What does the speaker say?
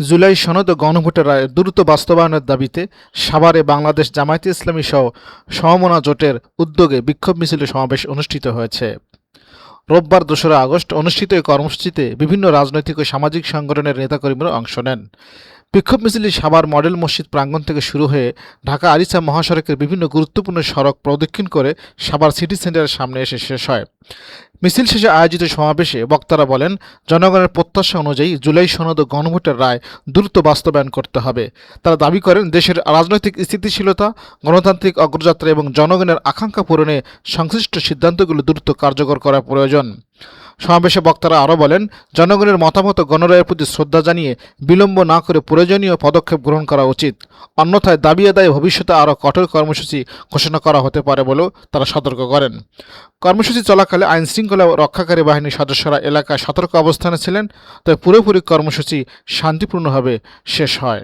জুলাই সনদ ও গণভোটের রায় দ্রুত বাস্তবায়নের দাবিতে সাভারে বাংলাদেশ জামায়াতে ইসলামী সহ সমমনা জোটের উদ্যোগে বিক্ষোভ মিছিল সমাবেশ অনুষ্ঠিত হয়েছে। রোববার ২রা আগস্ট অনুষ্ঠিত এই কর্মসূচিতে বিভিন্ন রাজনৈতিক ও সামাজিক সংগঠনের নেতাকর্মীরা অংশ নেন। বিক্ষোভ মিছিলটি সাভার মডেল মসজিদ প্রাঙ্গণ থেকে শুরু হয়ে ঢাকা আরিচা মহাসড়কের বিভিন্ন গুরুত্বপূর্ণ সড়ক প্রদক্ষিণ করে সাভার সিটি সেন্টারের সামনে এসে শেষ হয়। মিছিল শেষে আয়োজিত সমাবেশে বক্তারা বলেন, জনগণের প্রত্যাশা অনুযায়ী জুলাই সনদ ও গণভোটের রায় দ্রুত বাস্তবায়ন করতে হবে। তারা দাবি করেন, দেশের রাজনৈতিক স্থিতিশীলতা, গণতান্ত্রিক অগ্রযাত্রা এবং জনগণের আকাঙ্ক্ষা পূরণে সংশ্লিষ্ট সিদ্ধান্তগুলো দ্রুত কার্যকর করা প্রয়োজন। সমাবেশে বক্তারা আরও বলেন, জনগণের মতামত ও গণরায়ের প্রতি শ্রদ্ধা জানিয়ে বিলম্ব না করে প্রয়োজনীয় পদক্ষেপ গ্রহণ করা উচিত। অন্যথায় দাবি আদায়ে ভবিষ্যতে আরও কঠোর কর্মসূচি ঘোষণা করা হতে পারে বলেও তারা সতর্ক করেন। কর্মসূচি চলাকালে আইনশৃঙ্খলা রক্ষাকারী বাহিনীর সদস্যরা এলাকায় সতর্ক অবস্থানে ছিলেন, তবে পুরোপুরি কর্মসূচি শান্তিপূর্ণভাবে শেষ হয়।